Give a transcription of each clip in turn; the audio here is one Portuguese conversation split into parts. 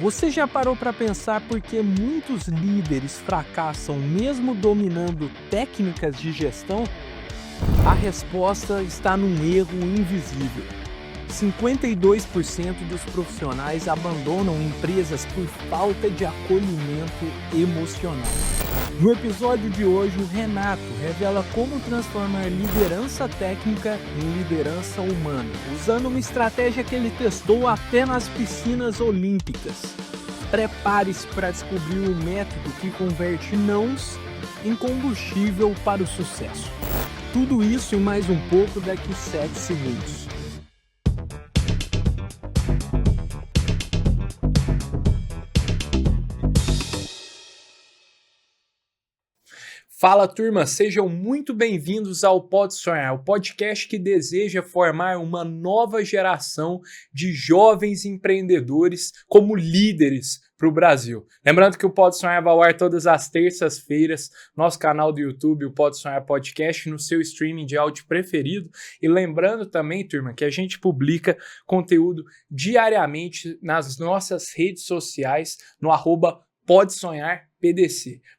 Você já parou para pensar por que muitos líderes fracassam mesmo dominando técnicas de gestão? A resposta está num erro invisível. 52% dos profissionais abandonam empresas por falta de acolhimento emocional. No episódio de hoje, o Renato revela como transformar liderança técnica em liderança humana, usando uma estratégia que ele testou até nas piscinas olímpicas. Prepare-se para descobrir o método que converte nãos em combustível para o sucesso. Tudo isso e mais um pouco daqui 7 segundos. Fala, turma, sejam muito bem-vindos ao Pode Sonhar, o podcast que deseja formar uma nova geração de jovens empreendedores como líderes para o Brasil. Lembrando que o Pode Sonhar vai ao ar todas as terças-feiras, nosso canal do YouTube, o Pode Sonhar Podcast, no seu streaming de áudio preferido. E lembrando também, turma, que a gente publica conteúdo diariamente nas nossas redes sociais, no @PodeSonharPDC.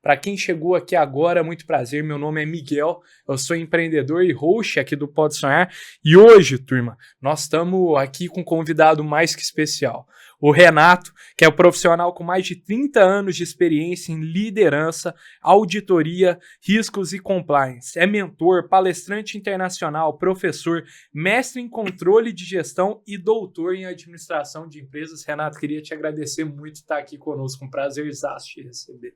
Para quem chegou aqui agora, muito prazer, meu nome é Miguel, eu sou empreendedor e host aqui do Pode Sonhar e hoje, turma, nós estamos aqui com um convidado mais que especial, o Renato, que é um profissional com mais de 30 anos de experiência em liderança, auditoria, riscos e compliance. É mentor, palestrante internacional, professor, mestre em controle de gestão e doutor em administração de empresas. Renato, queria te agradecer muito por estar aqui conosco, um prazerzaço te receber.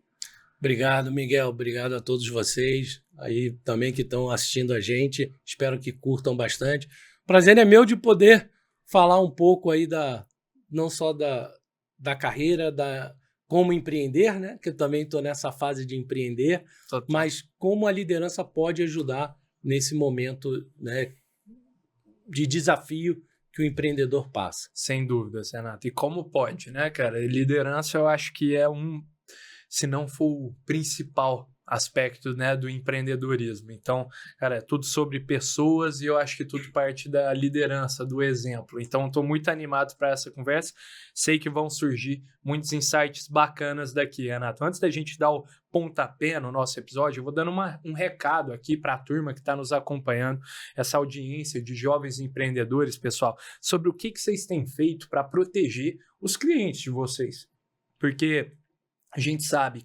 Obrigado, Miguel. Obrigado a todos vocês aí também que estão assistindo a gente. Espero que curtam bastante. O prazer é meu de poder falar um pouco aí não só da carreira, como empreender, né? Que eu também estou nessa fase de empreender, mas como a liderança pode ajudar nesse momento, né, de desafio que o empreendedor passa. Sem dúvida, Renato. E como pode, né, cara? Liderança eu acho que é se não for o principal aspecto, né, do empreendedorismo. Então, cara, é tudo sobre pessoas e eu acho que tudo parte da liderança, do exemplo. Então, estou muito animado para essa conversa. Sei que vão surgir muitos insights bacanas daqui, Renato. Antes da gente dar o pontapé no nosso episódio, eu vou dando um recado aqui para a turma que está nos acompanhando, essa audiência de jovens empreendedores, pessoal, sobre o que vocês têm feito para proteger os clientes de vocês. Porque a gente sabe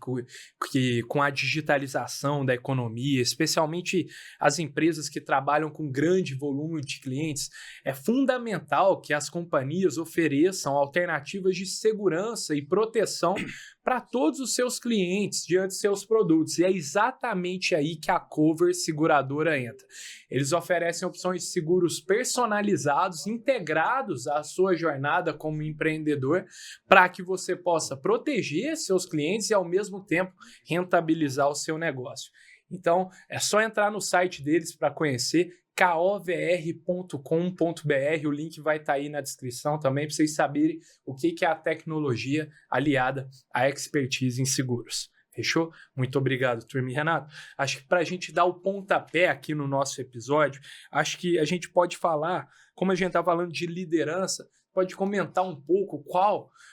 que com a digitalização da economia, especialmente as empresas que trabalham com grande volume de clientes, é fundamental que as companhias ofereçam alternativas de segurança e proteção para todos os seus clientes diante de seus produtos. E é exatamente aí que a Cover Seguradora entra. Eles oferecem opções de seguros personalizados, integrados à sua jornada como empreendedor, para que você possa proteger seus clientes e, ao mesmo tempo, rentabilizar o seu negócio. Então, é só entrar no site deles para conhecer, kovr.com.br, o link vai estar aí na descrição também para vocês saberem o que é a tecnologia aliada à expertise em seguros. Fechou? Muito obrigado, turma. E Renato, acho que para a gente dar o pontapé aqui no nosso episódio, acho que a gente pode falar, como a gente está falando de liderança, pode comentar um pouco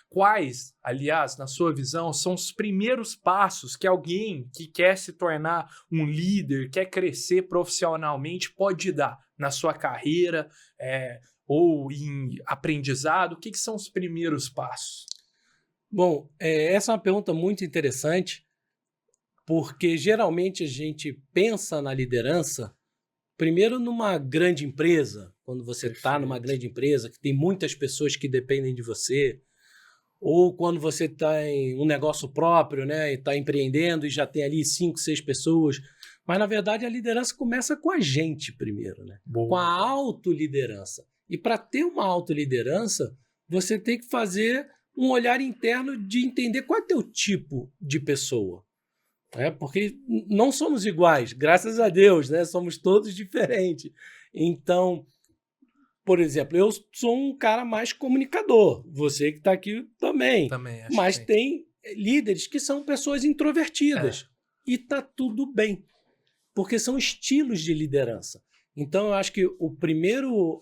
quais, aliás, na sua visão, são os primeiros passos que alguém que quer se tornar um líder, quer crescer profissionalmente, pode dar na sua carreira ou em aprendizado? O que são os primeiros passos? Bom, essa é uma pergunta muito interessante, porque geralmente a gente pensa na liderança primeiro numa grande empresa, quando você está numa grande empresa, que tem muitas pessoas que dependem de você, ou quando você está em um negócio próprio, né, e está empreendendo e já tem ali 5, 6 pessoas. Mas, na verdade, a liderança começa com a gente primeiro, né? Com a autoliderança. E para ter uma autoliderança, você tem que fazer um olhar interno de entender qual é o teu tipo de pessoa. Porque não somos iguais, graças a Deus, né? Somos todos diferentes. Então, por exemplo, eu sou um cara mais comunicador, você que está aqui também. Mas tem líderes que são pessoas introvertidas. E está tudo bem, porque são estilos de liderança. Então, eu acho que o primeiro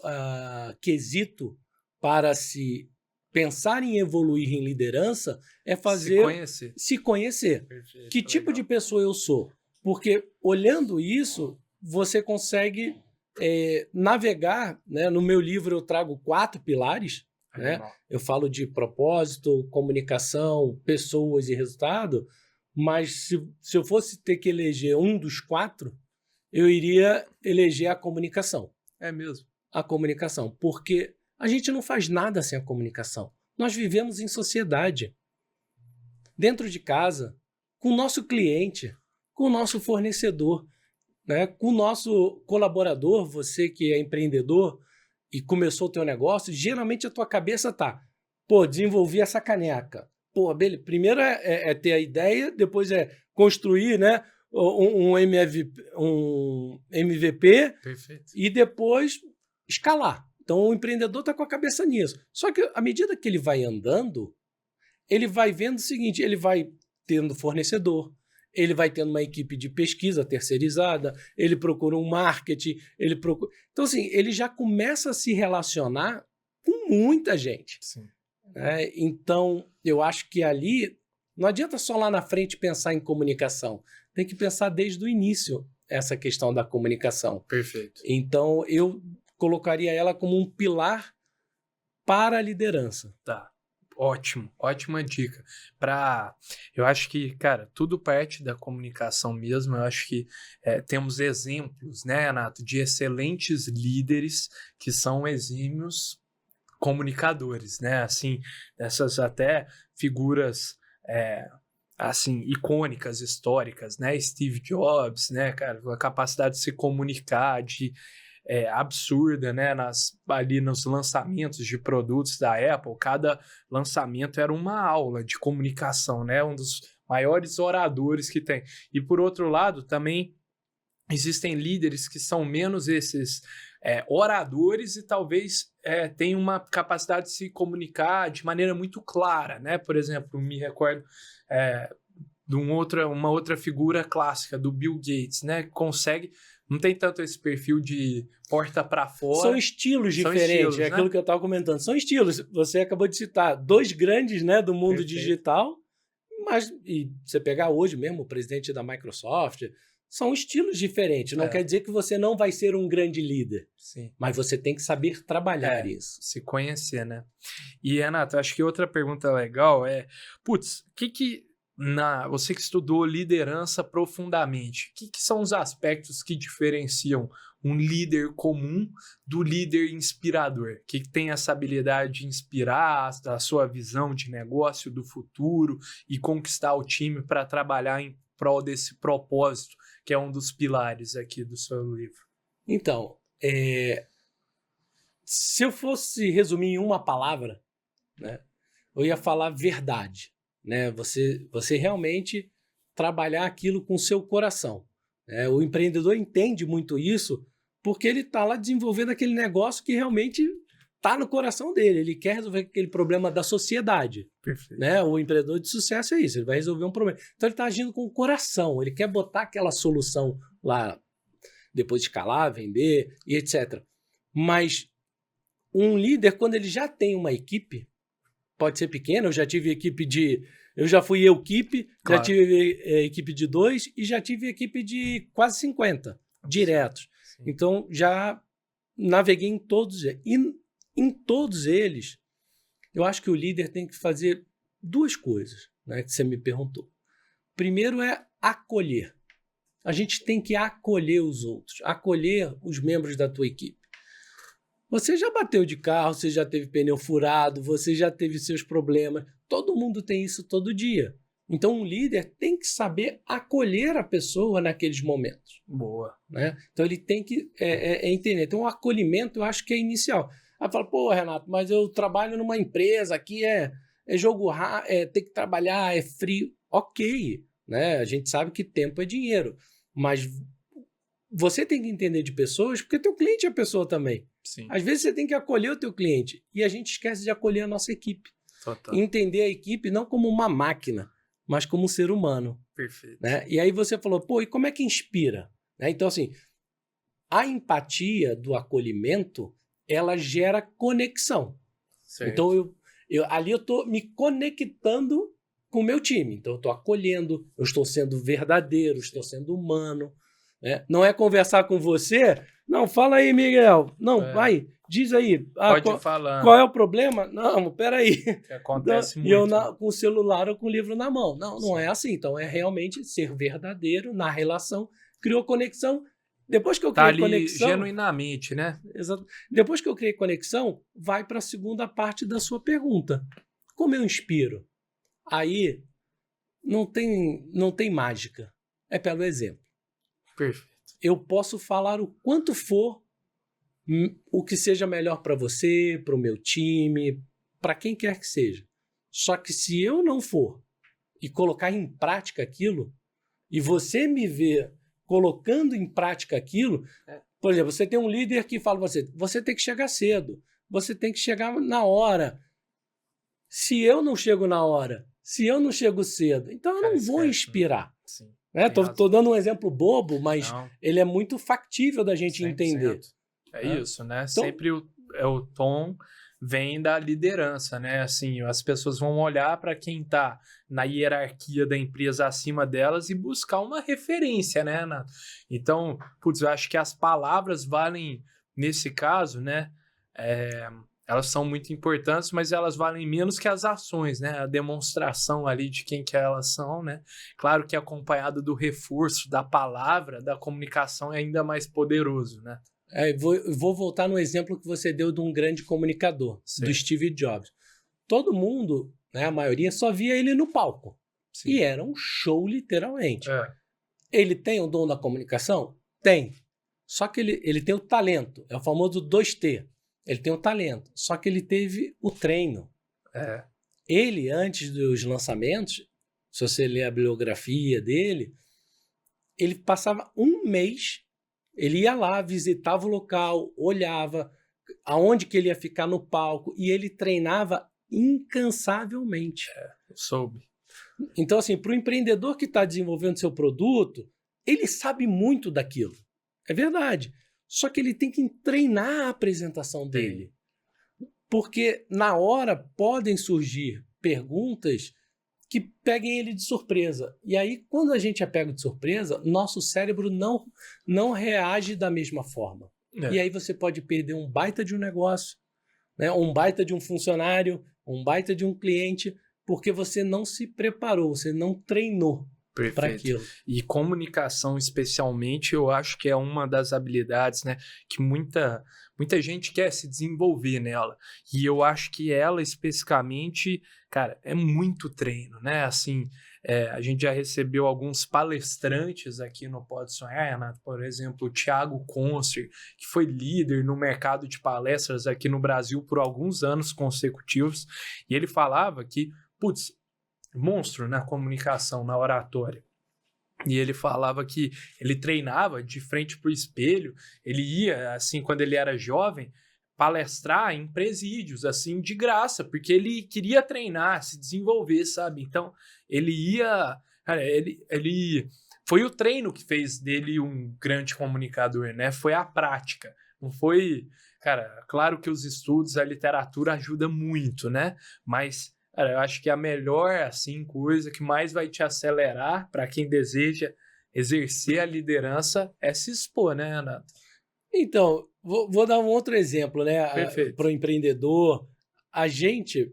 quesito para se pensar em evoluir em liderança é se conhecer. Perfeito, Que tipo de pessoa eu sou? Porque olhando isso, você consegue navegar, né? No meu livro eu trago 4 pilares, né? Eu falo de propósito, comunicação, pessoas e resultado, mas se eu fosse ter que eleger um dos 4, eu iria eleger a comunicação. É mesmo. A comunicação, porque a gente não faz nada sem a comunicação. Nós vivemos em sociedade, dentro de casa, com o nosso cliente, com o nosso fornecedor, né? Com o nosso colaborador, você que é empreendedor e começou o teu negócio, geralmente a tua cabeça tá, pô, desenvolvi essa caneca. Pô, beleza. Primeiro é ter a ideia, depois é construir, né? Um MVP. Perfeito. E depois escalar. Então o empreendedor está com a cabeça nisso. Só que à medida que ele vai andando, ele vai vendo o seguinte, ele vai tendo fornecedor, ele vai tendo uma equipe de pesquisa terceirizada, ele procura um marketing, ele procura... Então, assim, ele já começa a se relacionar com muita gente. Sim. Né? Então, eu acho que ali não adianta só lá na frente pensar em comunicação. Tem que pensar desde o início essa questão da comunicação. Perfeito. Então, eu colocaria ela como um pilar para a liderança. Tá. Ótimo, ótima dica. Eu acho que, cara, tudo parte da comunicação mesmo. Eu acho que temos exemplos, né, Renato, de excelentes líderes que são exímios comunicadores, né? Assim, essas até figuras assim, icônicas, históricas, né? Steve Jobs, né, cara, a capacidade de se comunicar, absurda, né? Ali nos lançamentos de produtos da Apple, cada lançamento era uma aula de comunicação, né? Um dos maiores oradores que tem. E por outro lado, também existem líderes que são menos esses oradores e talvez tenham uma capacidade de se comunicar de maneira muito clara, né? Por exemplo, me recordo de uma outra figura clássica, do Bill Gates, né? Que consegue... Não tem tanto esse perfil de porta para fora. São estilos diferentes, é aquilo, né, que eu estava comentando. São estilos. Você acabou de citar 2 grandes, né, do mundo Perfeito. Digital, mas e você pegar hoje mesmo o presidente da Microsoft, são estilos diferentes. Não quer dizer que você não vai ser um grande líder. Sim. Mas você tem que saber trabalhar isso. Se conhecer, né? E, Renato, acho que outra pergunta legal é, você que estudou liderança profundamente, o que são os aspectos que diferenciam um líder comum do líder inspirador? Que tem essa habilidade de inspirar a sua visão de negócio do futuro e conquistar o time para trabalhar em prol desse propósito, que é um dos pilares aqui do seu livro? Então, se eu fosse resumir em uma palavra, né, eu ia falar verdade. Né? Você realmente trabalhar aquilo com o seu coração. Né? O empreendedor entende muito isso porque ele está lá desenvolvendo aquele negócio que realmente está no coração dele. Ele quer resolver aquele problema da sociedade. Perfeito. Né? O empreendedor de sucesso é isso, ele vai resolver um problema. Então ele está agindo com o coração, ele quer botar aquela solução lá, depois escalar, vender e etc. Mas um líder, quando ele já tem uma equipe, pode ser pequena, eu já fui equipe, claro. Já tive equipe de 2 e já tive equipe de quase 50 diretos. Sim. Então, já naveguei em todos eles. E em todos eles, eu acho que o líder tem que fazer 2 coisas, né, que você me perguntou. Primeiro é acolher. A gente tem que acolher os outros, acolher os membros da tua equipe. Você já bateu de carro, você já teve pneu furado, você já teve seus problemas. Todo mundo tem isso todo dia. Então, um líder tem que saber acolher a pessoa naqueles momentos. Boa. Né? Então, ele tem que entender. Então, o acolhimento eu acho que é inicial. Aí fala, pô, Renato, mas eu trabalho numa empresa, aqui é jogo rápido, tem que trabalhar, é frio. Ok, né? A gente sabe que tempo é dinheiro. Mas você tem que entender de pessoas, porque teu cliente é pessoa também. Sim. Às vezes você tem que acolher o teu cliente e a gente esquece de acolher a nossa equipe. Total. Entender a equipe não como uma máquina, mas como um ser humano. Perfeito. Né? E aí você falou, pô, e como é que inspira? Né? Então, assim, a empatia do acolhimento, ela gera conexão. Certo. Então, Ali eu estou me conectando com o meu time. Então eu estou acolhendo, eu estou sendo verdadeiro, estou sendo humano. Né? Não é conversar com você. Não, fala aí, Miguel. Não, vai, diz aí. Pode ir falando. Qual é o problema? Não, peraí. Que acontece muito. E eu com o celular ou com o livro na mão. Não é assim. Então é realmente ser verdadeiro na relação. Criou conexão. Depois que eu criei conexão... genuinamente, né? Exato. Depois que eu criei conexão, vai para a segunda parte da sua pergunta. Como eu inspiro? Aí não tem mágica. É pelo exemplo. Perfeito. Eu posso falar o quanto for, o que seja melhor para você, para o meu time, para quem quer que seja. Só que se eu não for e colocar em prática aquilo, e você me ver colocando em prática aquilo, por exemplo, você tem um líder que fala para você tem que chegar cedo, você tem que chegar na hora. Se eu não chego na hora, se eu não chego cedo, então eu não vou inspirar. Sim. Tô dando um exemplo bobo, mas ele é muito factível da gente 100%. Entender. É isso, né? Então, sempre o tom vem da liderança, né? Assim, as pessoas vão olhar para quem está na hierarquia da empresa acima delas e buscar uma referência, né, Renato? Então, eu acho que as palavras valem, nesse caso, né? Elas são muito importantes, mas elas valem menos que as ações, né? A demonstração ali de quem que elas são, né? Claro que acompanhado do reforço da palavra, da comunicação é ainda mais poderoso, né? Vou voltar no exemplo que você deu de um grande comunicador, do Steve Jobs. Todo mundo, né, a maioria, só via ele no palco. Sim. E era um show, literalmente. Ele tem o dom da comunicação? Tem. Só que ele tem o talento. É o famoso 2T. Ele tem o talento. Só que ele teve o treino. Ele, antes dos lançamentos, se você ler a bibliografia dele, ele passava um mês. Ele ia lá, visitava o local, olhava aonde que ele ia ficar no palco e ele treinava incansavelmente. Eu soube. Então, assim, para o empreendedor que está desenvolvendo seu produto, ele sabe muito daquilo. É verdade. Só que ele tem que treinar a apresentação dele. Porque na hora podem surgir perguntas que peguem ele de surpresa. E aí, quando a gente é pego de surpresa, nosso cérebro não reage da mesma forma. E aí você pode perder um baita de um negócio, né? Um baita de um funcionário, um baita de um cliente, porque você não se preparou, você não treinou para aquilo. E comunicação, especialmente, eu acho que é uma das habilidades, né, que muita gente quer se desenvolver nela. E eu acho que ela, especificamente, cara, é muito treino, né? Assim, a gente já recebeu alguns palestrantes aqui no Pode Sonhar, Renato, por exemplo, o Thiago Conster, que foi líder no mercado de palestras aqui no Brasil por alguns anos consecutivos, e ele falava que, monstro na comunicação, na oratória. E ele falava que ele treinava de frente para o espelho, ele ia, assim, quando ele era jovem, palestrar em presídios, assim, de graça, porque ele queria treinar, se desenvolver, sabe? Então, ele ia... Cara, ele foi o treino que fez dele um grande comunicador, né? Foi a prática. Não foi... Cara, claro que os estudos, a literatura ajuda muito, né? Mas... Cara, eu acho que a melhor assim, coisa que mais vai te acelerar para quem deseja exercer a liderança é se expor, né, Renato? Então, vou dar um outro exemplo, né? Para o empreendedor. A gente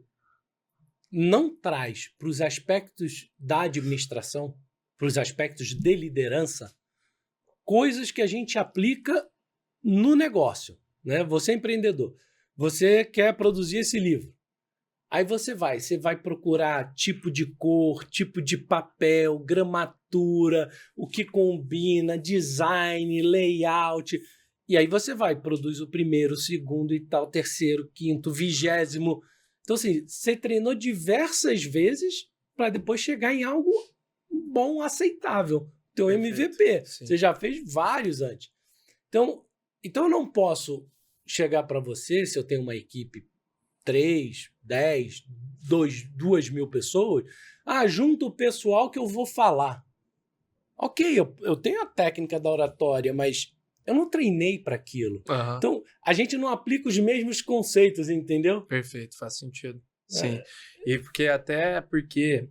não traz para os aspectos da administração, para os aspectos de liderança, coisas que a gente aplica no negócio, né? Você é empreendedor, você quer produzir esse livro. Aí você vai procurar tipo de cor, tipo de papel, gramatura, o que combina, design, layout. E aí você produz o primeiro, o segundo e tal, terceiro, quinto, 20º. Então, assim, você treinou diversas vezes para depois chegar em algo bom, aceitável. Teu MVP. Sim. Você já fez vários antes. Então eu não posso chegar para você, se eu tenho uma equipe 3, 10, 2 mil pessoas, junta o pessoal que eu vou falar. Ok, eu tenho a técnica da oratória, mas eu não treinei para aquilo. Então, a gente não aplica os mesmos conceitos, entendeu? Perfeito, faz sentido. Sim. E porque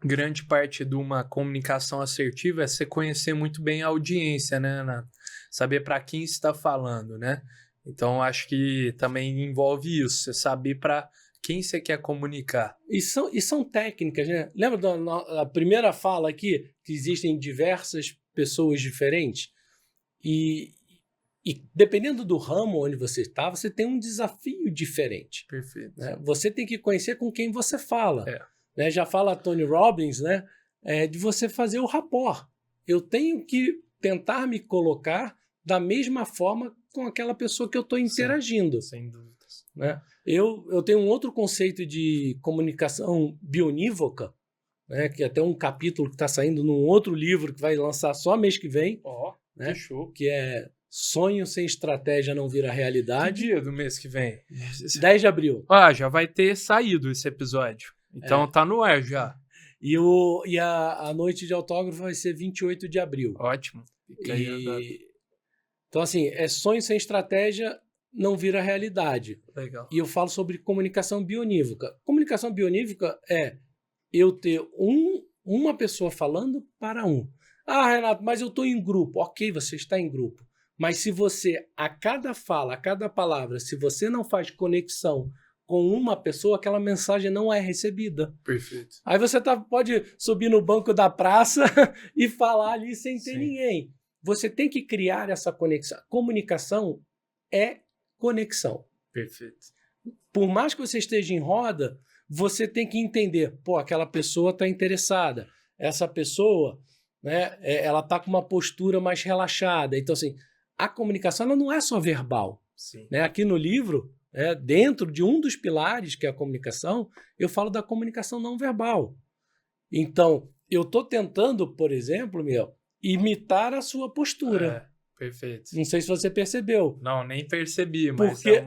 grande parte de uma comunicação assertiva é você conhecer muito bem a audiência, né, Renato? Saber para quem está falando, né? Então, acho que também envolve isso, você saber para quem você quer comunicar. E são técnicas, né? Lembra da primeira fala aqui, que existem diversas pessoas diferentes? E dependendo do ramo onde você está, você tem um desafio diferente. Perfeito. Né? Você tem que conhecer com quem você fala. É. Né? Já fala Tony Robbins, né? De você fazer o rapport. Eu tenho que tentar me colocar da mesma forma com aquela pessoa que eu estou interagindo. Sem dúvidas. Né? Eu tenho um outro conceito de comunicação bionívoca, né? Que é até um capítulo que está saindo num outro livro que vai lançar só mês que vem. Né? Que show. Que é Sonho sem estratégia não vira realidade. Que dia do mês que vem? 10 de abril. Já vai ter saído esse episódio. Então tá no ar já. E a noite de autógrafo vai ser 28 de abril. Ótimo. Então, assim, Sonho sem estratégia não vira realidade. Legal. E eu falo sobre comunicação bionívoca. Comunicação bionívoca é eu ter uma pessoa falando para um. Ah, Renato, mas eu estou em grupo. Ok, você está em grupo. Mas se você, a cada fala, a cada palavra, se você não faz conexão com uma pessoa, aquela mensagem não é recebida. Perfeito. Aí você pode subir no banco da praça e falar ali sem ter ninguém. Você tem que criar essa conexão. Comunicação é conexão. Perfeito. Por mais que você esteja em roda, você tem que entender, aquela pessoa está interessada. Essa pessoa, né, ela está com uma postura mais relaxada. Então, assim, a comunicação ela não é só verbal. Sim. Né? Aqui no livro, dentro de um dos pilares, que é a comunicação, eu falo da comunicação não verbal. Então, eu estou tentando, por exemplo, imitar a sua postura. Perfeito. Não sei se você percebeu. Não, nem percebi.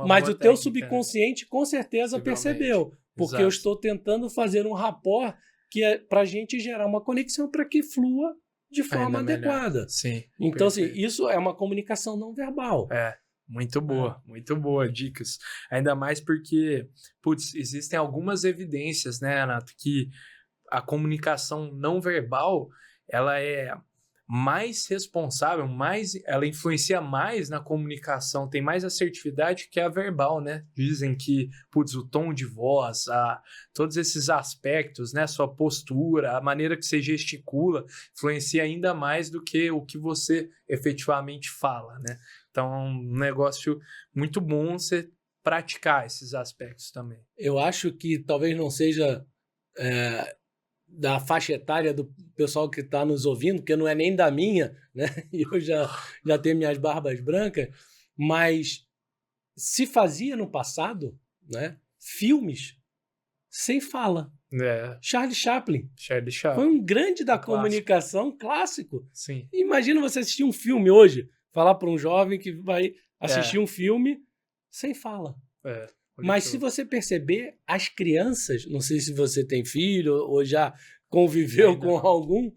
Mas o teu subconsciente com certeza percebeu. Porque eu estou tentando fazer um rapport que é para a gente gerar uma conexão para que flua de forma adequada. Sim. Então, assim, isso é uma comunicação não verbal. Muito boa dicas. Ainda mais porque, existem algumas evidências, né, Renato, que a comunicação não verbal, ela é mais responsável, ela influencia mais na comunicação, tem mais assertividade que a verbal, né? Dizem que, o tom de voz, todos esses aspectos, né? Sua postura, a maneira que você gesticula, influencia ainda mais do que o que você efetivamente fala, né? Então, é um negócio muito bom você praticar esses aspectos também. Eu acho que talvez não seja da faixa etária do pessoal que está nos ouvindo, porque não é nem da minha, né? E eu já tenho minhas barbas brancas, mas se fazia no passado, né? Filmes sem fala. Charlie Chaplin. Foi um grande da comunicação clássico. Sim. Imagina você assistir um filme hoje, falar para um jovem que vai assistir um filme sem fala. Mas se você perceber, as crianças, não sei se você tem filho ou já conviveu com algum,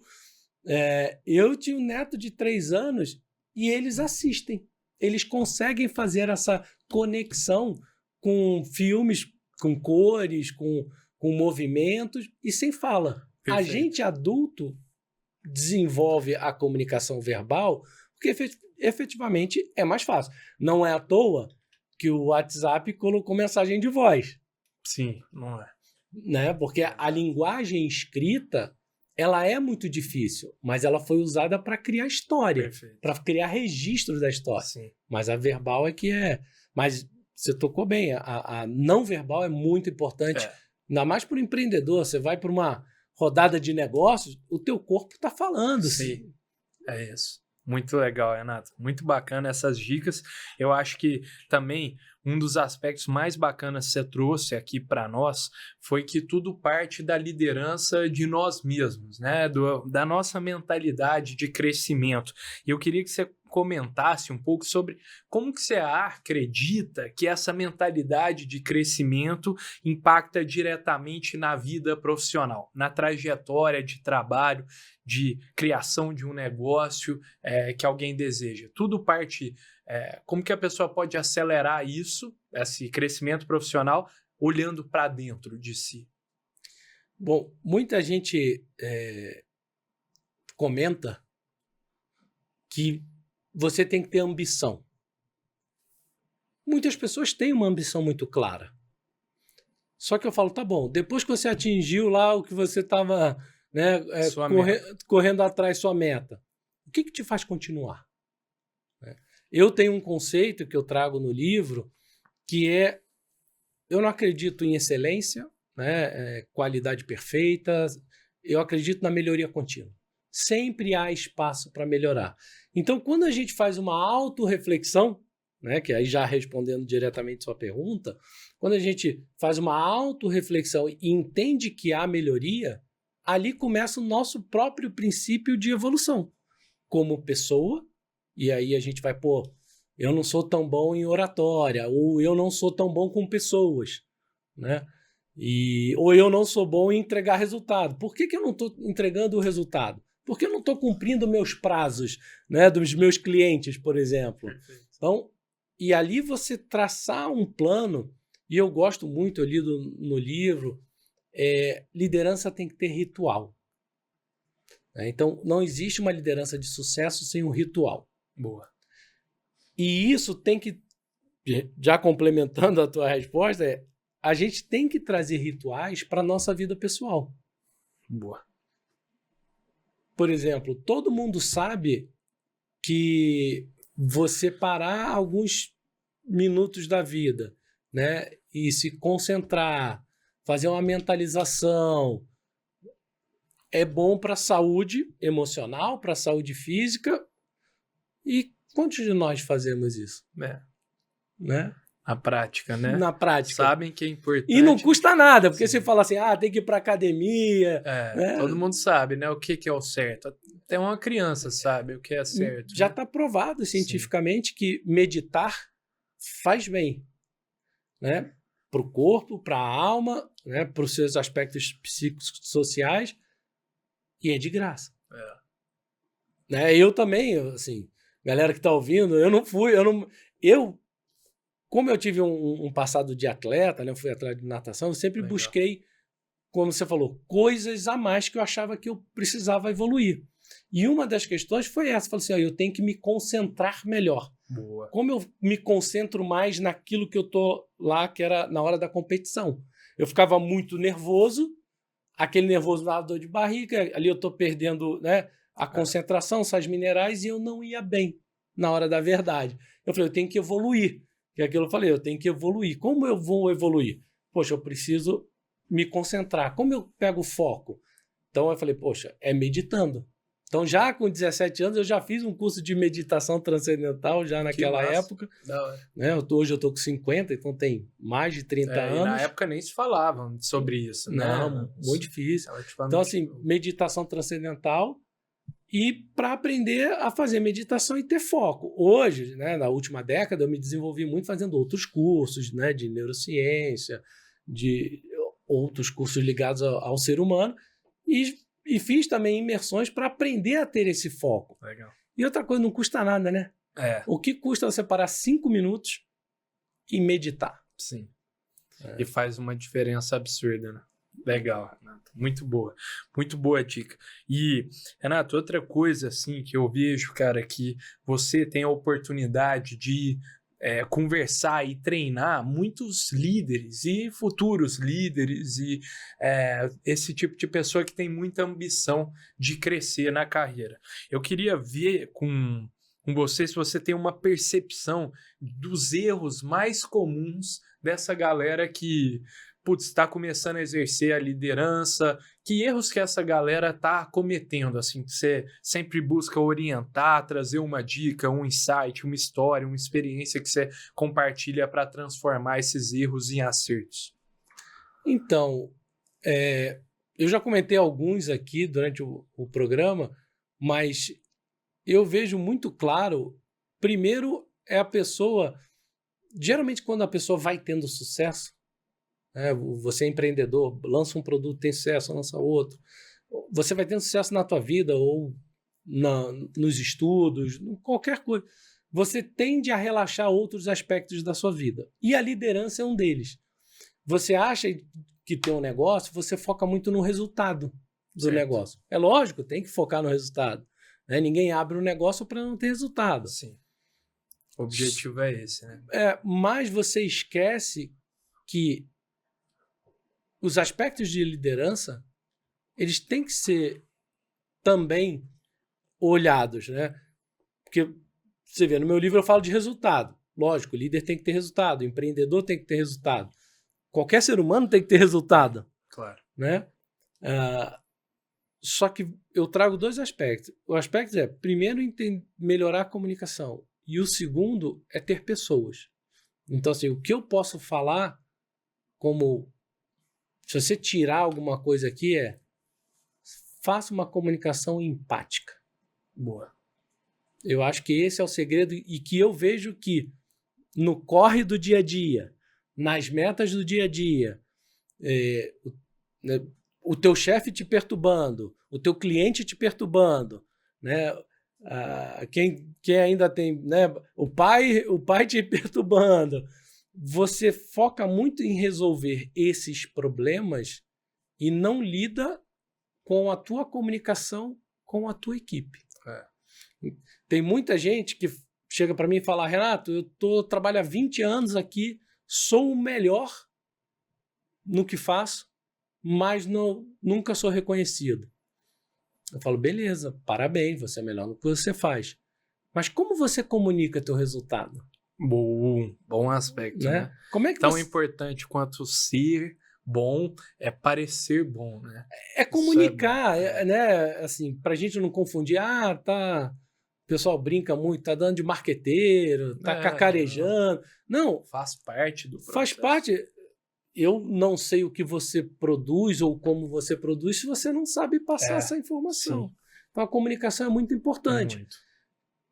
eu tinha um neto de 3 anos e eles assistem. Eles conseguem fazer essa conexão com filmes, com cores, com movimentos e sem fala. Perfeito. A gente adulto desenvolve a comunicação verbal porque efetivamente é mais fácil. Não é à toa que o WhatsApp colocou mensagem de voz. Sim, não é. Né? Porque a linguagem escrita, ela é muito difícil, mas ela foi usada para criar história, para criar registros da história. Sim. Mas a verbal é que é... Mas você tocou bem, a não verbal é muito importante, ainda mais para o empreendedor. Você vai para uma rodada de negócios, o teu corpo está falando. Sim, é isso. Muito legal, Renato. Muito bacana essas dicas. Eu acho que também um dos aspectos mais bacanas que você trouxe aqui para nós foi que tudo parte da liderança de nós mesmos, né? Da nossa mentalidade de crescimento. E eu queria que você comentasse um pouco sobre como que você acredita que essa mentalidade de crescimento impacta diretamente na vida profissional, na trajetória de trabalho, de criação de um negócio que alguém deseja. Tudo parte... como que a pessoa pode acelerar isso, esse crescimento profissional, olhando para dentro de si? Bom, muita gente comenta que você tem que ter ambição. Muitas pessoas têm uma ambição muito clara. Só que eu falo, tá bom, depois que você atingiu lá o que você estava, né, correndo atrás sua meta, o que te faz continuar? Eu tenho um conceito que eu trago no livro, que é, eu não acredito em excelência, né, qualidade perfeita, eu acredito na melhoria contínua. Sempre há espaço para melhorar. Então, quando a gente faz uma autorreflexão, né, que aí já respondendo diretamente sua pergunta, quando a gente faz uma autorreflexão e entende que há melhoria, ali começa o nosso próprio princípio de evolução como pessoa, e aí a gente vai, eu não sou tão bom em oratória, ou eu não sou tão bom com pessoas, né? Ou eu não sou bom em entregar resultado. Por que eu não estou entregando o resultado? Porque eu não estou cumprindo meus prazos, né, dos meus clientes, por exemplo. Então, e ali você traçar um plano, e eu gosto muito, eu li no livro, liderança tem que ter ritual. Então, não existe uma liderança de sucesso sem um ritual. Boa. E isso tem que, já complementando a tua resposta, a gente tem que trazer rituais para a nossa vida pessoal. Boa. Por exemplo, todo mundo sabe que você parar alguns minutos da vida, né, e se concentrar, fazer uma mentalização, é bom para a saúde emocional, para a saúde física. E quantos de nós fazemos isso? Né? Na prática, né? Na prática. Sabem que é importante. E não custa nada, porque Sim. você fala assim, tem que ir para academia. Né? Todo mundo sabe, né? O que é o certo. Até uma criança sabe o que é certo. Já está provado cientificamente Sim. que meditar faz bem, né? Para o corpo, para a alma, né? Para os seus aspectos psicossociais, e é de graça. Né? Eu também, assim, galera que está ouvindo, como eu tive um passado de atleta, né? Eu fui atleta de natação, eu sempre busquei, como você falou, coisas a mais que eu achava que eu precisava evoluir. E uma das questões foi essa, falei assim, eu tenho que me concentrar melhor. Boa. Como eu me concentro mais naquilo que eu tô lá, que era na hora da competição. Eu ficava muito nervoso, aquele nervoso dava dor de barriga, ali eu tô perdendo, né, a concentração, sais minerais, e eu não ia bem na hora da verdade. Eu falei, eu tenho que evoluir. Que é aquilo que eu falei, eu tenho que evoluir. Como eu vou evoluir? Poxa, eu preciso me concentrar. Como eu pego foco? Então eu falei, poxa, é meditando. Então já com 17 anos eu já fiz um curso de meditação transcendental já naquela época. Né? Hoje eu estou com 50, então tem mais de 30 anos. E na época nem se falava sobre isso. Não, né? Muito difícil. Então assim, meditação transcendental. E para aprender a fazer meditação e ter foco. Hoje, né, na última década, eu me desenvolvi muito fazendo outros cursos, né, de neurociência, de outros cursos ligados ao ser humano, e fiz também imersões para aprender a ter esse foco. Legal. E outra coisa, não custa nada, né? O que custa você parar 5 minutos e meditar? Sim. E faz uma diferença absurda, né? Legal, Renato. Muito boa dica. E, Renato, outra coisa assim que eu vejo, cara, que você tem a oportunidade de conversar e treinar muitos líderes e futuros líderes e esse tipo de pessoa que tem muita ambição de crescer na carreira. Eu queria ver com você se você tem uma percepção dos erros mais comuns dessa galera que está começando a exercer a liderança, que erros que essa galera está cometendo, assim, que você sempre busca orientar, trazer uma dica, um insight, uma história, uma experiência que você compartilha para transformar esses erros em acertos? Então, eu já comentei alguns aqui durante o programa, mas eu vejo muito claro, primeiro é a pessoa, geralmente quando a pessoa vai tendo sucesso, você é empreendedor, lança um produto, tem sucesso, lança outro. Você vai tendo sucesso na tua vida ou nos estudos, qualquer coisa. Você tende a relaxar outros aspectos da sua vida. E a liderança é um deles. você acha que tem um negócio, você foca muito no resultado do Certo. negócio. É lógico, tem que focar no resultado. Né? Ninguém abre um negócio para não ter resultado. Sim. O objetivo é esse, né? Mas você esquece que os aspectos de liderança, eles têm que ser também olhados, né? Porque você vê, no meu livro eu falo de resultado. Lógico, o líder tem que ter resultado, o empreendedor tem que ter resultado. Qualquer ser humano tem que ter resultado. Claro. Né? Só que eu trago 2 aspectos. O aspecto é, primeiro, melhorar a comunicação. E o segundo é ter pessoas. Então, assim, o que eu posso falar como... Se você tirar alguma coisa aqui faça uma comunicação empática. Boa. Eu acho que esse é o segredo e que eu vejo que no corre do dia a dia, nas metas do dia a dia, o teu chefe te perturbando, o teu cliente te perturbando, né? Quem ainda tem, né? o pai te perturbando, você foca muito em resolver esses problemas e não lida com a tua comunicação com a tua equipe. Tem muita gente que chega para mim e fala, Renato, eu trabalho há 20 anos aqui, sou o melhor no que faço, mas nunca sou reconhecido. Eu falo, beleza, parabéns, você é melhor no que você faz. Mas como você comunica teu resultado? Bom aspecto, né? Como é que Tão importante quanto ser bom é parecer bom, né? É comunicar, né? Assim, pra gente não confundir, o pessoal brinca muito, tá dando de marqueteiro, tá cacarejando. Não. Faz parte do processo. Faz parte. Eu não sei o que você produz ou como você produz se você não sabe passar essa informação. Sim. Então a comunicação é muito importante. Muito.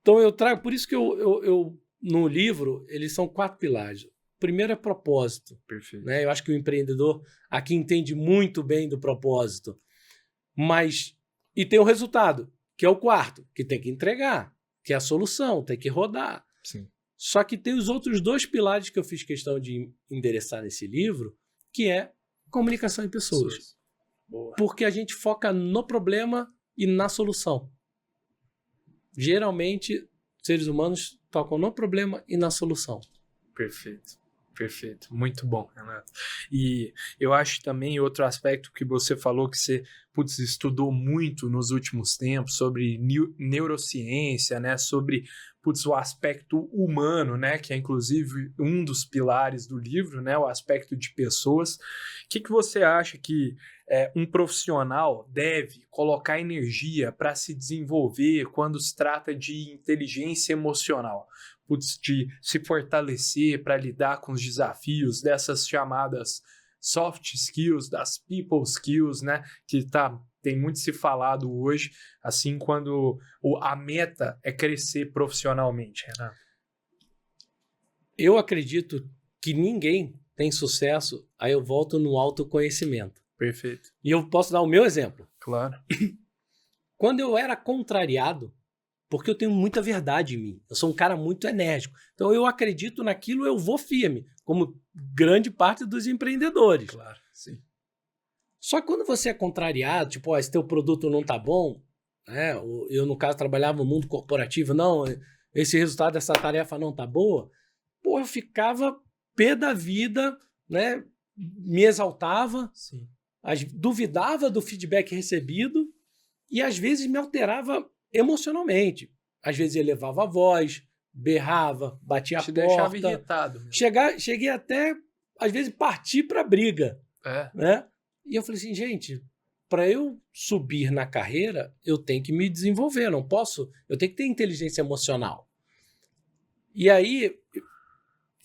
Então eu trago, por isso que eu no livro, eles são 4 pilares. O primeiro é propósito. Perfeito. Né? Eu acho que o empreendedor aqui entende muito bem do propósito. E tem o resultado, que é o 4, que tem que entregar, que é a solução, tem que rodar. Sim. Só que tem os outros 2 pilares que eu fiz questão de endereçar nesse livro, que é comunicação em pessoas. Boa. Porque a gente foca no problema e na solução. Geralmente, seres humanos tocam no problema e na solução. Perfeito. Perfeito. Muito bom, Renato. E eu acho também outro aspecto que você falou que você estudou muito nos últimos tempos sobre neurociência, né? Sobre o aspecto humano, né? Que é inclusive um dos pilares do livro, né? O aspecto de pessoas. O que você acha que um profissional deve colocar energia para se desenvolver quando se trata de inteligência emocional? De se fortalecer para lidar com os desafios dessas chamadas soft skills, das people skills, né? Que tem muito se falado hoje, assim, quando a meta é crescer profissionalmente, Renato. Eu acredito que ninguém tem sucesso, aí eu volto no autoconhecimento. Perfeito. E eu posso dar o meu exemplo. Claro. Quando eu era contrariado, porque eu tenho muita verdade em mim. Eu sou um cara muito enérgico. Então eu acredito naquilo, eu vou firme, como grande parte dos empreendedores. Claro, sim. Só que quando você é contrariado, tipo, esse teu produto não tá bom, né? Eu, no caso, trabalhava no mundo corporativo, não, esse resultado dessa tarefa não tá boa, eu ficava pé da vida, né? Me exaltava, sim. Duvidava do feedback recebido e às vezes me alterava emocionalmente. Às vezes elevava a voz, berrava, batia a porta. Deixava irritado. Cheguei até, às vezes, partir para briga. Né? E eu falei assim, gente, para eu subir na carreira, eu tenho que me desenvolver, eu tenho que ter inteligência emocional. E aí,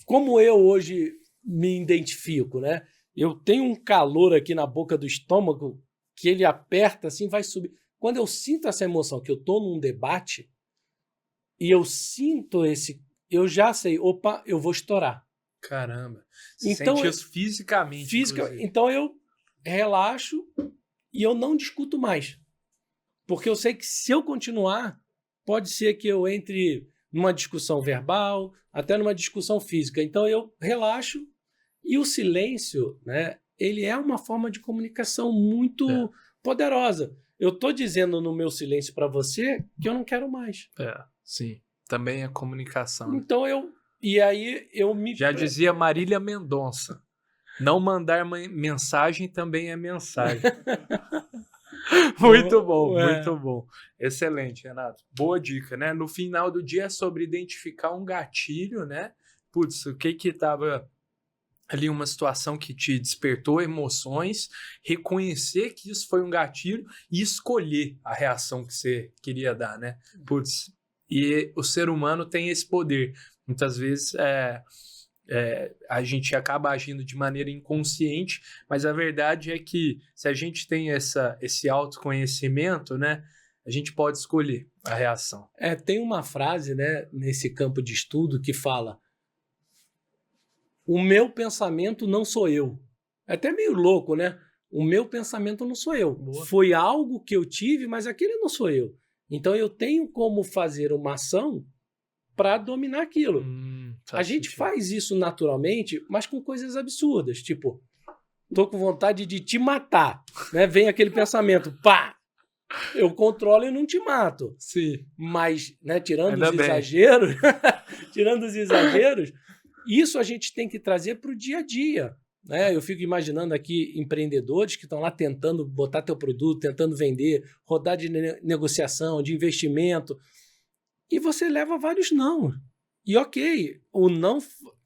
como eu hoje me identifico, né? Eu tenho um calor aqui na boca do estômago que ele aperta assim, vai subir. Quando eu sinto essa emoção, que eu estou num debate, e eu sinto eu já sei, opa, eu vou estourar. Caramba. Você sente isso fisicamente. Então eu relaxo e eu não discuto mais. Porque eu sei que se eu continuar, pode ser que eu entre numa discussão verbal, até numa discussão física. Então eu relaxo E o silêncio, né, ele é uma forma de comunicação muito poderosa. Eu estou dizendo no meu silêncio para você que eu não quero mais. Sim. Também é comunicação. Então E aí eu me... Já dizia Marília Mendonça. Não mandar mensagem também é mensagem. Muito bom, muito bom. Excelente, Renato. Boa dica, né? No final do dia é sobre identificar um gatilho, né? Putz, o que estava ali, uma situação que te despertou emoções, reconhecer que isso foi um gatilho e escolher a reação que você queria dar, né? Putz, e o ser humano tem esse poder. Muitas vezes a gente acaba agindo de maneira inconsciente, mas a verdade é que se a gente tem esse autoconhecimento, né, a gente pode escolher a reação. Tem uma frase, né, nesse campo de estudo que fala: o meu pensamento não sou eu. É até meio louco, né? O meu pensamento não sou eu. Boa. Foi algo que eu tive, mas aquele não sou eu. Então eu tenho como fazer uma ação para dominar aquilo. A gente faz isso naturalmente, mas com coisas absurdas. Tipo, tô com vontade de te matar. Né? Vem aquele pensamento, pá! Eu controlo e não te mato. Sim. Mas, né, tirando os exageros, isso a gente tem que trazer para o dia a dia. Né? Eu fico imaginando aqui empreendedores que estão lá tentando botar teu produto, tentando vender, rodar de negociação, de investimento, e você leva vários não. E ok, o não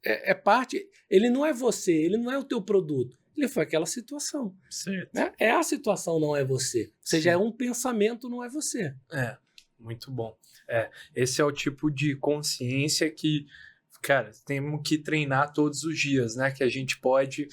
é parte, ele não é você, ele não é o teu produto, ele foi aquela situação. Certo. Né? É a situação, não é você. Ou seja, é um pensamento, não é você. Muito bom. Esse é o tipo de consciência que, cara, temos que treinar todos os dias, né? Que a gente pode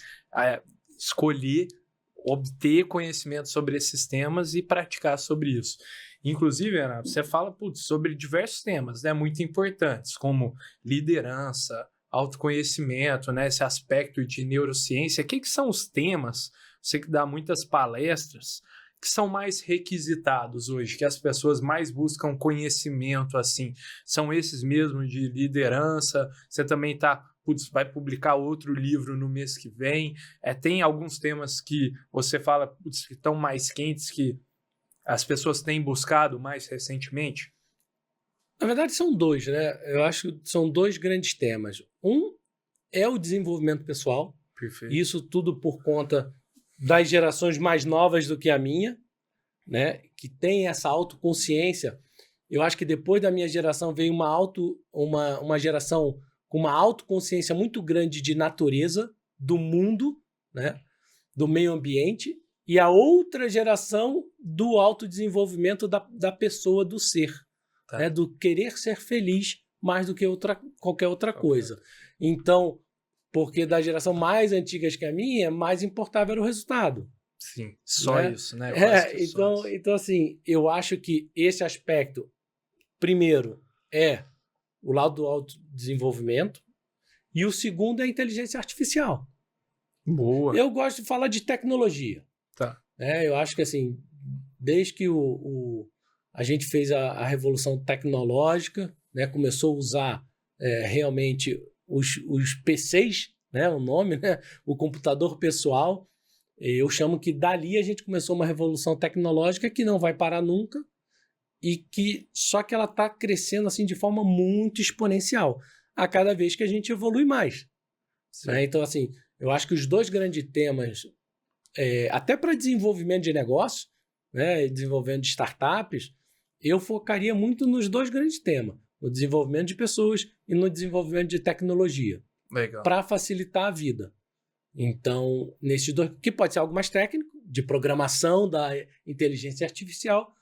escolher, obter conhecimento sobre esses temas e praticar sobre isso. Inclusive, Ana, você fala sobre diversos temas, né, muito importantes, como liderança, autoconhecimento, né, esse aspecto de neurociência. O que são os temas, você que dá muitas palestras, que são mais requisitados hoje, que as pessoas mais buscam conhecimento, assim? São esses mesmo de liderança? Você também vai publicar outro livro no mês que vem? Tem alguns temas que você fala que estão mais quentes, que as pessoas têm buscado mais recentemente? Na verdade, são dois, né? Eu acho que são dois grandes temas. Um é o desenvolvimento pessoal. Perfeito. Isso tudo por conta das gerações mais novas do que a minha, né? Que tem essa autoconsciência. Eu acho que depois da minha geração veio uma geração com uma autoconsciência muito grande de natureza, do mundo, né? Do meio ambiente, e a outra geração do autodesenvolvimento da pessoa, do ser, né? Do querer ser feliz mais do que qualquer outra coisa. Então, porque da geração mais antiga que a minha, mais importava era o resultado. Sim, só né? isso, né? Então, assim, eu acho que esse aspecto, primeiro, é o lado do autodesenvolvimento, e o segundo é a inteligência artificial. Boa. Eu gosto de falar de tecnologia. Eu acho que, assim, desde que a gente fez a revolução tecnológica, né, começou a usar realmente os PCs, né, o nome, né, o computador pessoal, eu chamo que dali a gente começou uma revolução tecnológica que não vai parar nunca, só que ela está crescendo assim de forma muito exponencial a cada vez que a gente evolui mais. Né? Então, assim, eu acho que os dois grandes temas, até para desenvolvimento de negócio, né, desenvolvimento de startups, eu focaria muito nos dois grandes temas, no desenvolvimento de pessoas e no desenvolvimento de tecnologia, para facilitar a vida. Então, nesses dois, que pode ser algo mais técnico, de programação da inteligência artificial,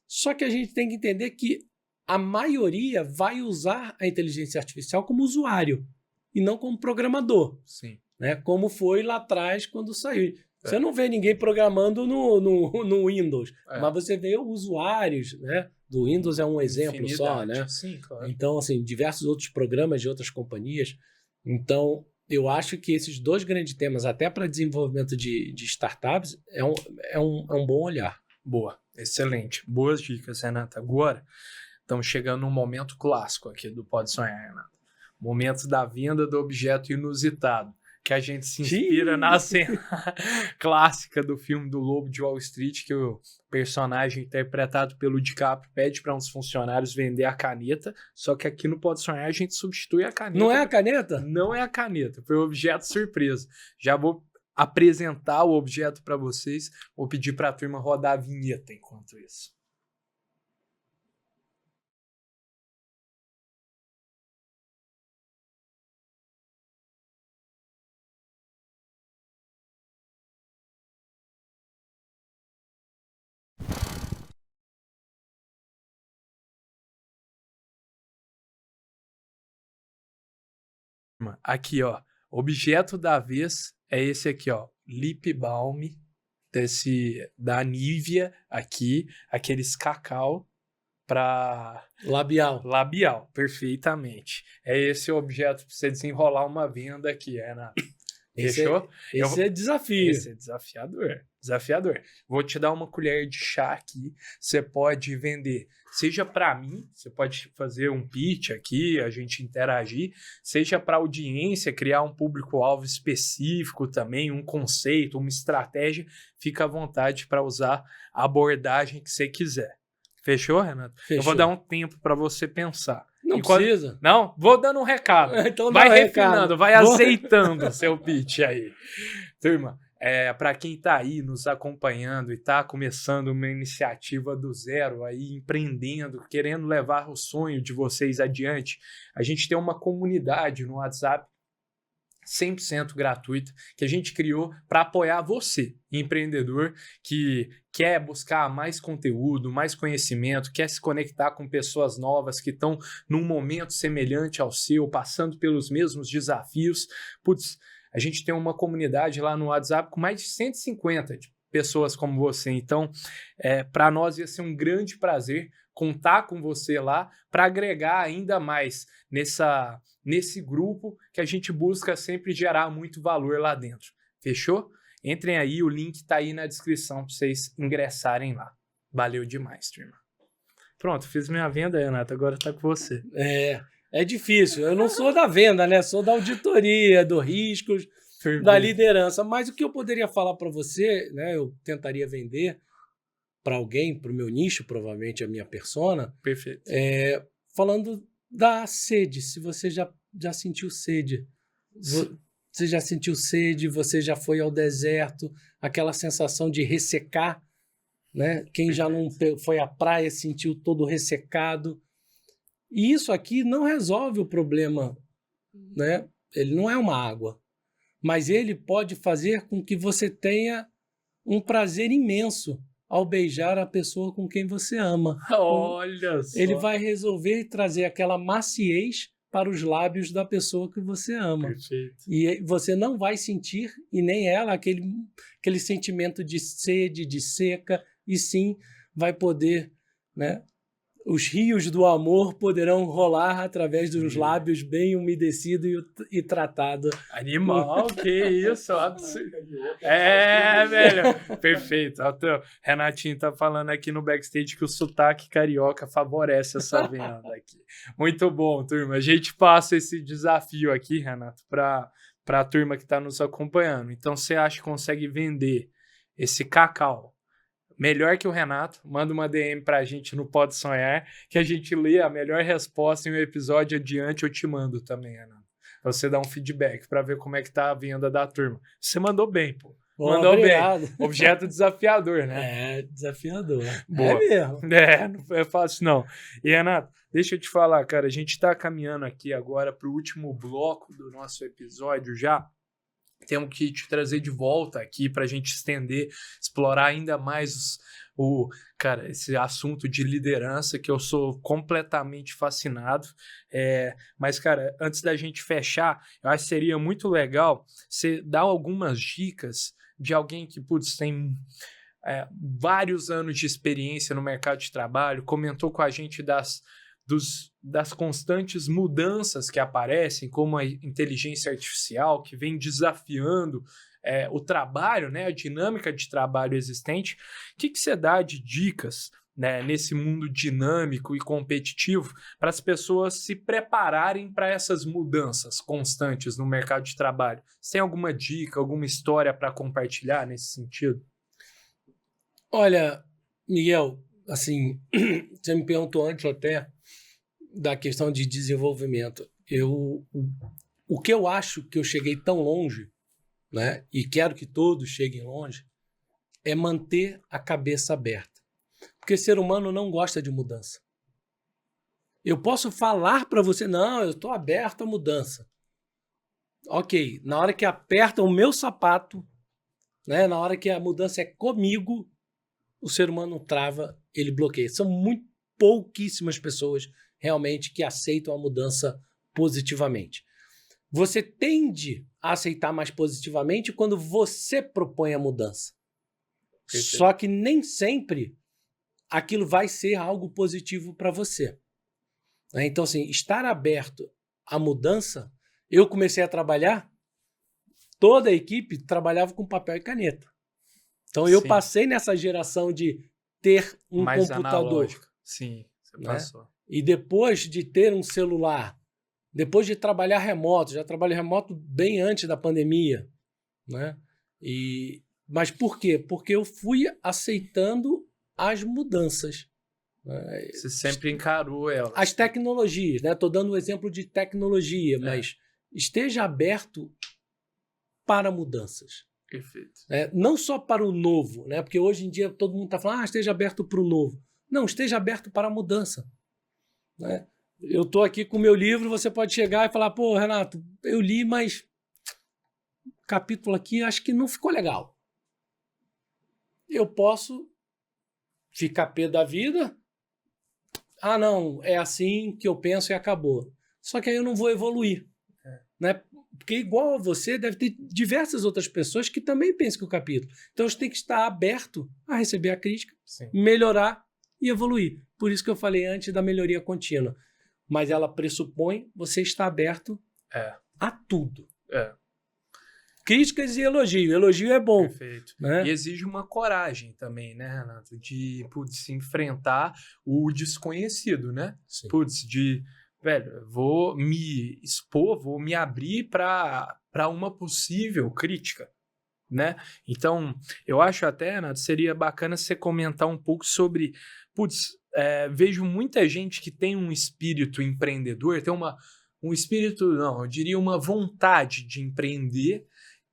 só que a gente tem que entender que a maioria vai usar a inteligência artificial como usuário e não como programador. Sim. Né? Como foi lá atrás quando saiu. Você não vê ninguém programando no Windows, mas você vê usuários, né? Do Windows é um exemplo só, né? Sim, claro. Então, assim, diversos outros programas de outras companhias. Então, eu acho que esses dois grandes temas, até para desenvolvimento de startups, é um bom olhar. Boa, excelente. Boas dicas, Renata. Agora, estamos chegando num momento clássico aqui do Pode Sonhar, Renata. Momento da venda do objeto inusitado. que a gente se inspira na cena clássica do filme do Lobo de Wall Street, que o personagem interpretado pelo DiCaprio pede para uns funcionários vender a caneta, só que aqui no Pode Sonhar a gente substitui a caneta. Não é a caneta? Não é a caneta, foi o objeto surpresa. Já vou apresentar o objeto para vocês, vou pedir para a turma rodar a vinheta enquanto isso. Aqui, ó, objeto da vez é esse aqui, ó, Lip Balm da Nivea aqui, aqueles cacau para labial, perfeitamente. É esse o objeto para você desenrolar uma venda aqui, Renato. Fechou? Esse é desafio. Esse é desafiador. Vou te dar uma colher de chá aqui. Você pode vender, seja para mim, você pode fazer um pitch aqui, a gente interagir, seja para audiência, criar um público-alvo específico também, um conceito, uma estratégia. Fica à vontade para usar a abordagem que você quiser. Fechou, Renato? Fechou. Eu vou dar um tempo para você pensar. Não precisa. Não? Vou dando um recado. Então vai refinando, recado. Vai aceitando o seu pitch aí. Turma, para quem está aí nos acompanhando e está começando uma iniciativa do zero, aí empreendendo, querendo levar o sonho de vocês adiante, a gente tem uma comunidade no WhatsApp 100% gratuita, que a gente criou para apoiar você, empreendedor, que quer buscar mais conteúdo, mais conhecimento, quer se conectar com pessoas novas que estão num momento semelhante ao seu, passando pelos mesmos desafios. Putz, a gente tem uma comunidade lá no WhatsApp com mais de 150 pessoas como você. Então, para nós ia ser um grande prazer contar com você lá para agregar ainda mais nesse grupo que a gente busca sempre gerar muito valor lá dentro. Fechou? Entrem aí, o link está aí na descrição para vocês ingressarem lá. Valeu demais, turma. Pronto, fiz minha venda, Renato, agora está com você. É difícil. Eu não sou da venda, né? Sou da auditoria, do riscos, da liderança. Mas o que eu poderia falar para você, né? Eu tentaria vender para alguém, para o meu nicho, provavelmente a minha persona. Perfeito. Falando da sede, se você já sentiu sede. Você já sentiu sede, você já foi ao deserto, aquela sensação de ressecar, né? Quem já não foi à praia sentiu todo ressecado. E isso aqui não resolve o problema, né? Ele não é uma água, mas ele pode fazer com que você tenha um prazer imenso ao beijar a pessoa com quem você ama. Olha só. Ele vai resolver e trazer aquela maciez para os lábios da pessoa que você ama. Perfeito. E você não vai sentir, e nem ela, aquele sentimento de sede, de seca, e sim vai poder, né? Os rios do amor poderão rolar através dos lábios bem umedecido e tratado. Animal, que isso, absurdo. Velho, perfeito. O Renatinho tá falando aqui no backstage que o sotaque carioca favorece essa venda aqui. Muito bom, turma. A gente passa esse desafio aqui, Renato, para a turma que está nos acompanhando. Então, você acha que consegue vender esse cacau melhor que o Renato? Manda uma DM pra gente no Pode Sonhar, que a gente lê a melhor resposta em um episódio adiante, eu te mando também, Renato. Pra você dar um feedback, pra ver como é que tá a venda da turma. Você mandou bem, pô. Mandou obrigado. Bem. Objeto desafiador, né? Desafiador. Boa. Mesmo. Não é fácil, não. E, Renato, deixa eu te falar, cara, a gente tá caminhando aqui agora pro último bloco do nosso episódio já. Temos que te trazer de volta aqui para a gente estender, explorar ainda mais esse assunto de liderança que eu sou completamente fascinado. Mas, cara, antes da gente fechar, eu acho que seria muito legal você dar algumas dicas de alguém que, tem vários anos de experiência no mercado de trabalho, comentou com a gente das constantes mudanças que aparecem, como a inteligência artificial, que vem desafiando o trabalho, né, a dinâmica de trabalho existente. O que você dá de dicas né, nesse mundo dinâmico e competitivo, para as pessoas se prepararem para essas mudanças constantes no mercado de trabalho? Você tem alguma dica, alguma história para compartilhar nesse sentido? Olha, Miguel, assim, você me perguntou antes até da questão de desenvolvimento. O que eu acho que eu cheguei tão longe, né, e quero que todos cheguem longe, é manter a cabeça aberta. Porque ser humano não gosta de mudança. Eu posso falar para você, não, eu estou aberto à mudança. Ok, na hora que aperta o meu sapato, né, na hora que a mudança é comigo, o ser humano trava, ele bloqueia. São muito pouquíssimas pessoas realmente que aceitam a mudança positivamente. Você tende a aceitar mais positivamente quando você propõe a mudança. Perfeito. Só que nem sempre aquilo vai ser algo positivo para você. Então, assim, estar aberto à mudança, eu comecei a trabalhar, toda a equipe trabalhava com papel e caneta. Então, eu passei nessa geração de ter um mais computador. Analógico. Sim, você passou. E depois de ter um celular, depois de trabalhar remoto, já trabalhei remoto bem antes da pandemia, né? Mas por quê? Porque eu fui aceitando as mudanças. Você sempre encarou elas. As tecnologias, né? Estou dando um exemplo de tecnologia, mas esteja aberto para mudanças. Perfeito. Não só para o novo, né? Porque hoje em dia todo mundo está falando, esteja aberto para o novo. Não, esteja aberto para a mudança. Né? Eu estou aqui com o meu livro, você pode chegar e falar, pô, Renato, eu li, mas o capítulo aqui acho que não ficou legal. Eu posso ficar pé da vida. Ah, não, é assim que eu penso e acabou. Só que aí eu não vou evoluir. Né? Porque igual a você, deve ter diversas outras pessoas que também pensam que o capítulo. Então, você tem que estar aberto a receber a crítica, melhorar e evoluir. Por isso que eu falei antes da melhoria contínua. Mas ela pressupõe você estar aberto a tudo. Críticas e elogio. Elogio é bom. Perfeito. Né? E exige uma coragem também, né, Renato? De enfrentar o desconhecido, né? Sim. Velho, vou me expor, vou me abrir para uma possível crítica, né? Então, eu acho até, Renato, seria bacana você comentar um pouco sobre... vejo muita gente que tem um espírito empreendedor, tem um espírito, não, eu diria uma vontade de empreender,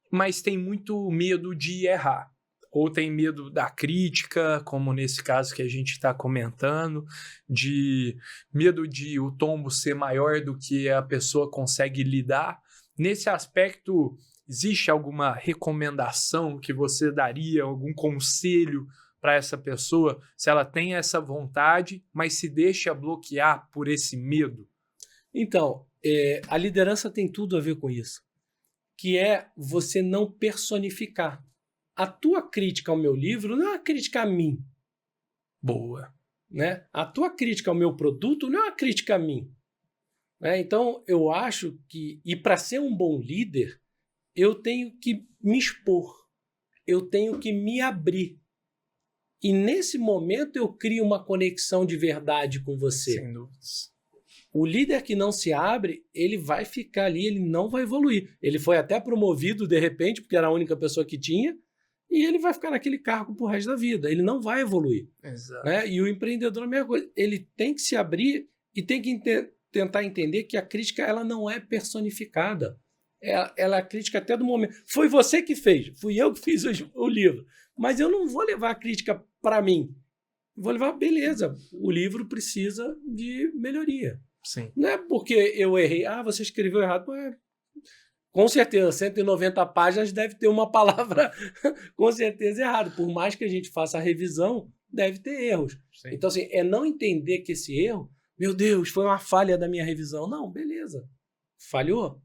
mas tem muito medo de errar. Ou tem medo da crítica, como nesse caso que a gente está comentando, de medo de o tombo ser maior do que a pessoa consegue lidar. Nesse aspecto, existe alguma recomendação que você daria, algum conselho para essa pessoa, se ela tem essa vontade, mas se deixa bloquear por esse medo? Então, a liderança tem tudo a ver com isso, que é você não personificar. A tua crítica ao meu livro não é uma crítica a mim. Boa. Né? A tua crítica ao meu produto não é uma crítica a mim. Né? Então, eu acho que, e para ser um bom líder, eu tenho que me expor, eu tenho que me abrir. E nesse momento eu crio uma conexão de verdade com você. Sem dúvidas. O líder que não se abre, ele vai ficar ali, ele não vai evoluir. Ele foi até promovido de repente, porque era a única pessoa que tinha, e ele vai ficar naquele cargo pro resto da vida. Ele não vai evoluir. Exato. Né? E o empreendedor é a mesma coisa. Ele tem que se abrir e tem que tentar entender que a crítica ela não é personificada. Ela é crítica até do momento. Foi você que fez, fui eu que fiz o livro. Mas eu não vou levar a crítica para mim. Vou levar, beleza, o livro precisa de melhoria. Sim. Não é porque eu errei, você escreveu errado. Com certeza, 190 páginas deve ter uma palavra com certeza errada. Por mais que a gente faça a revisão, deve ter erros. Sim. Então, assim, é não entender que esse erro, meu Deus, foi uma falha da minha revisão. Não, beleza. Falhou.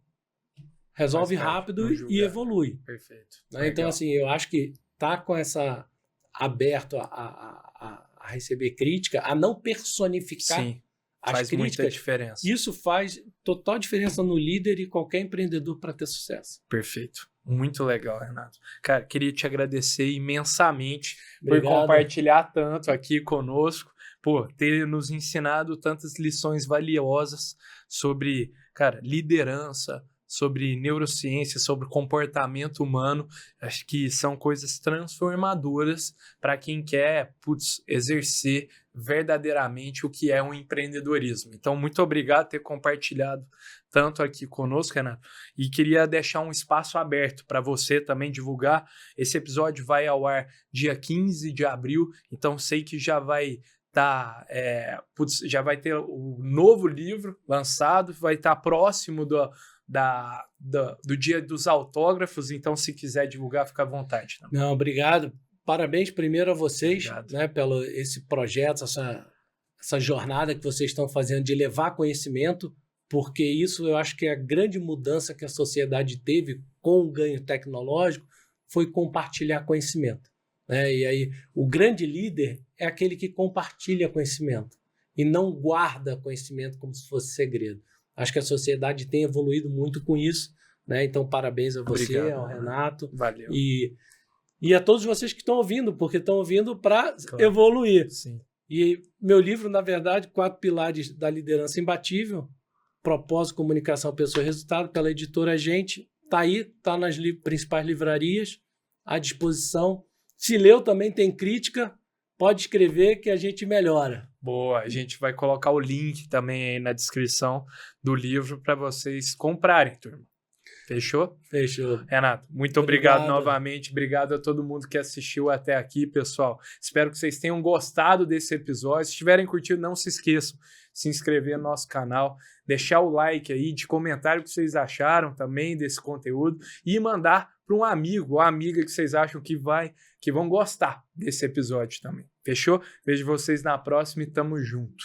Resolve rápido e evolui. Perfeito. Então, assim, eu acho que tá com essa aberto a receber crítica, a não personificar. Sim. As faz críticas, muita diferença. Isso faz total diferença no líder e qualquer empreendedor para ter sucesso. Perfeito. Muito legal, Renato. Cara, queria te agradecer imensamente por Obrigado. compartilhar tanto aqui conosco, por ter nos ensinado tantas lições valiosas sobre, cara, liderança, sobre neurociência, sobre comportamento humano. Acho que são coisas transformadoras para quem quer, exercer verdadeiramente o que é um empreendedorismo. Então, muito obrigado por ter compartilhado tanto aqui conosco, Renato. E queria deixar um espaço aberto para você também divulgar. Esse episódio vai ao ar dia 15 de abril, então sei que já vai já vai ter o novo livro lançado, vai estar próximo do dia dos autógrafos, então se quiser divulgar, fica à vontade. Também. Não, obrigado. Parabéns primeiro a vocês, Obrigado. né, pelo esse projeto, essa jornada que vocês estão fazendo de levar conhecimento, porque isso eu acho que é a grande mudança que a sociedade teve com o ganho tecnológico foi compartilhar conhecimento. Né? E aí o grande líder é aquele que compartilha conhecimento e não guarda conhecimento como se fosse segredo. Acho que a sociedade tem evoluído muito com isso, né? Então parabéns a você, Obrigado, ao Renato. Valeu. E a todos vocês que estão ouvindo, porque estão ouvindo para evoluir. Sim. E meu livro, na verdade, 4 Pilares da Liderança Imbatível, Propósito, Comunicação, Pessoa e Resultado, pela editora Gente, está aí, está nas principais livrarias, à disposição. Se leu também tem crítica, pode escrever que a gente melhora. Boa, a gente vai colocar o link também aí na descrição do livro para vocês comprarem, turma. Fechou? Fechou. Renato, muito obrigado novamente. Obrigado a todo mundo que assistiu até aqui, pessoal. Espero que vocês tenham gostado desse episódio. Se tiverem curtido, não se esqueçam de se inscrever no nosso canal, deixar o like aí, de comentário o que vocês acharam também desse conteúdo e mandar para um amigo ou amiga que vocês acham que vão gostar desse episódio também. Fechou? Vejo vocês na próxima e tamo junto.